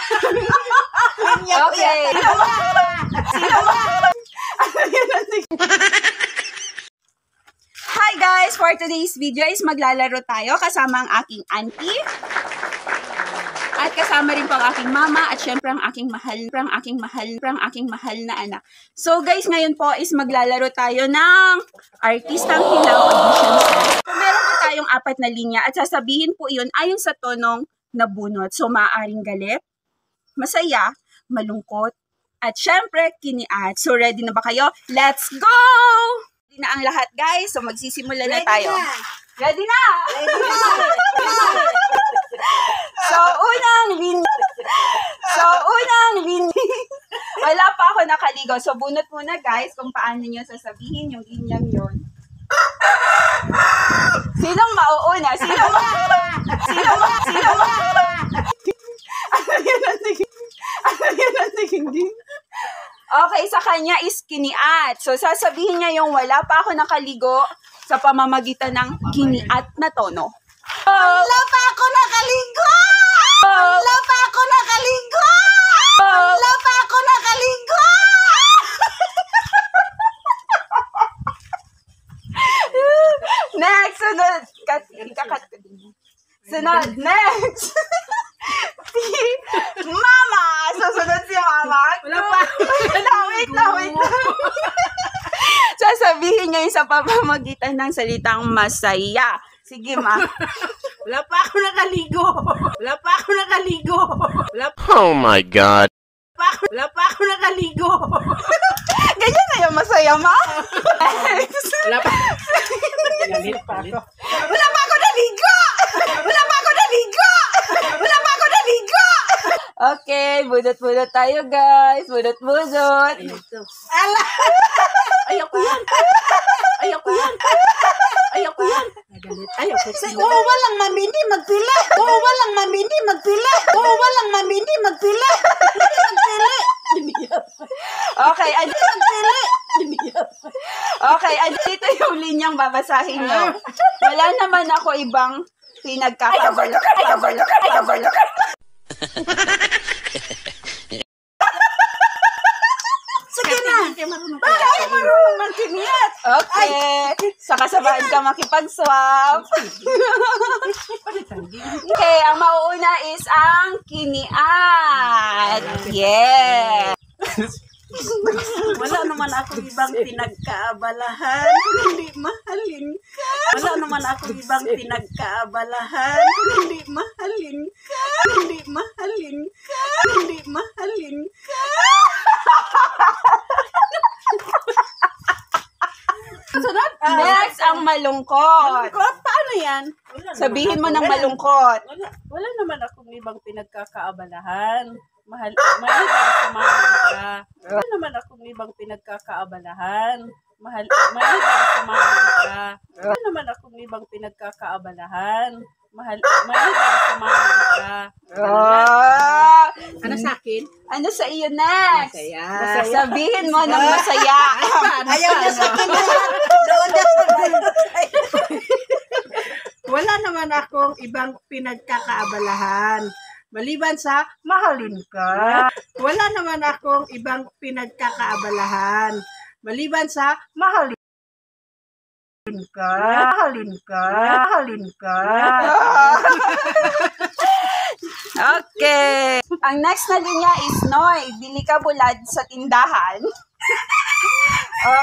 Okay. Hi guys! For today's video is maglalaro tayo kasama ang aking auntie. At kasama rin po ang aking mama at syempre ang aking mahal na anak. So guys, ngayon po is maglalaro tayo ng Artistang Hilaw Audition Set. So meron po tayong 4 na linya at sasabihin po iyon ayon sa tonong nabunot. So maaaring galit, masaya, malungkot, at syempre kiniat. So ready na ba kayo? Let's go! Ready na ang lahat guys. So magsisimula na tayo. Ready na! Ready na! So, unang linya. Wala pa ako nakaligo. So, bunot muna guys kung paano nyo sasabihin yung linyang yun. Sinong mauuna? Sinong Okay, sa kanya is kiniat. So, sasabihin niya yung wala pa ako nakaligo sa pamamagitan ng kiniat na tono. Wala pa ako nakaligo! Wala pa ako nakaligo! Wala pa ako nakaligo! Next, sunod. Sunod, next. Si Mama. Susunod si Mama. Wala pa. Wait lang. Sasabihin niya yung sa pamamagitan ng salitang masaya. Sige, Ma. Wala pa ako nakaligo! Wala pa ako nakaligo! Oh my God! Wala pa ako nakaligo! Ganyan na yung masaya, Ma. Wala pa. Galit pa ako. Wala pa ako naligo! Wala pa ako naligo! Wala pa ako naligo! Okay, budot-budot tayo, guys. Budot-budot. Ala! Ayoko yan! Ayoko yan! Ayoko yan! Ayoko. Oo, walang mamini magpili! Oo, walang mamini magpili! Oo, walang mamini magpili! Okay, okay, andito yung linyang babasahin nyo. Wala naman ako ibang pinagkakabala. Sige na! Ay, marunong magkiniat! Okay, sakasabahan ka makipag-swap. Okay, ang mauuna is ang kiniat. Yeah! Wala naman ako ibang pinagkaabalahan kung hindi mahalin ka. Wala naman ako ibang pinagkaabalahan kung hindi mahalin ka. Hindi mahalin ka. Hindi mahalin ka. Sunod. Next, ang malungkot. Paano yan? Sabihin mo ng malungkot. Wala naman akong ibang pinagkakaabalahan. Maliban sa mahal ka. Wala naman akong ibang pinagkakaabalahan. Maliban sa mahal ka. Wala naman akong ibang pinagkakaabalahan. Maliban sa mahal ka. Ano sa akin? Ano sa iyo next? Masaya. Sabihin mo ng masaya. Ayaw niya sa akin. Doon niya sa akin. Wala naman akong ibang pinagkakaabalahan. Maliban sa mahalin ka. Wala naman akong ibang pinagkakaabalahan. Maliban sa mahalin ka. Mahalin ka. Mahalin ka. Okay. Ang next na linya is Noy. Bili ka bulad sa tindahan.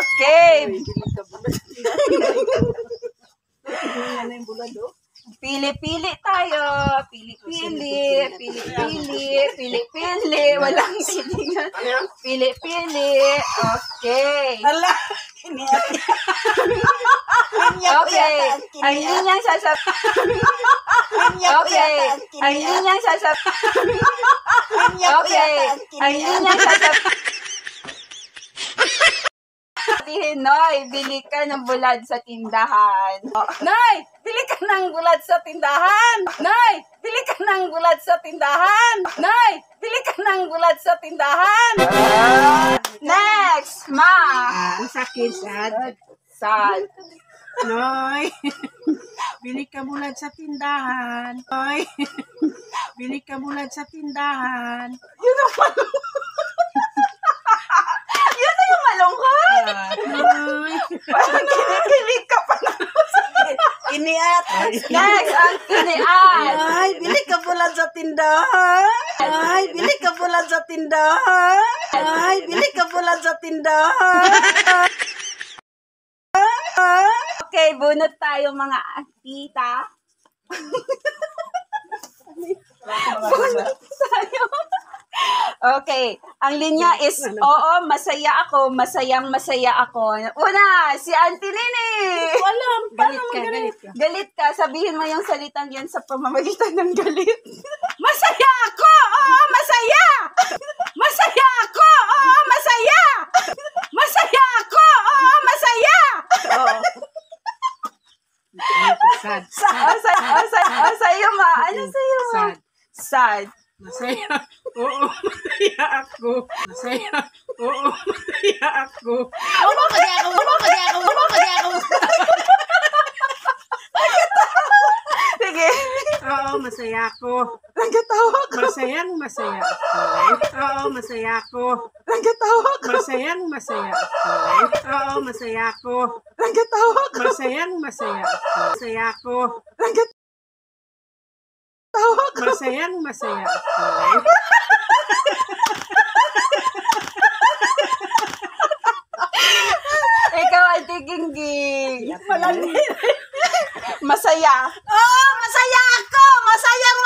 Okay. Pili-pili tayo. Pili-pili. Pili-pili. Walang silingan. Pili-pili. Okay. Okay. Ang linyang sasabihin. Okay. Ang linyang sasabihin. Okay. Ang linyang sasabihin. Noy, bili ka ng bulad sa tindahan. Nay, bili ka ng bulad sa tindahan. Nay, bili ka ng bulad sa tindahan. Nay, bili ka ng bulad sa tindahan. Next, Ma. Ang sakit, sad. Sad. Noy, bili ka bulad sa tindahan. Noy, bili ka bulan sa tindahan. Yun ang malungkot. Yun na yung malungkot. Parang kinikilig ka pa na. Iniat. Next, ang kiniat. Ay, bili ka bulan sa tindahan. Ay, bili ka bulan sa tindahan. Ay, bili ka bulan sa tindahan. Okay, bunot tayo mga tita. Bunot tayo. Okay, ang linya is, oo, masaya ako, masayang masaya ako. Una, si Auntie Nini. Alam, paano Galit ka. Galit ka, sabihin mo yung salitang yan sa pamamagitan ng galit. Masaya ako, oo, masaya. Masaya ako, oo, masaya. Masaya ako, oo, masaya. Sad. Sa'yo ma, ano sa'yo ma? Sad. Masaya. Oo, masaya ako. Masaya. Oo, masaya ako. Masaya ako. Sige. Oo, masaya ako. Nagkatawa ko. Masayang masaya ako. Oo, masaya ako. Nagkatawa ko. Masayang masaya ako. Oo, masaya ako. Nagkatawa ko. Masayang masaya ako. Masaya ako. Nagkatawa ko. Masayang masaya ako. Ikaw, Ate Gingging. Masaya. Oo, masaya ako. Masayang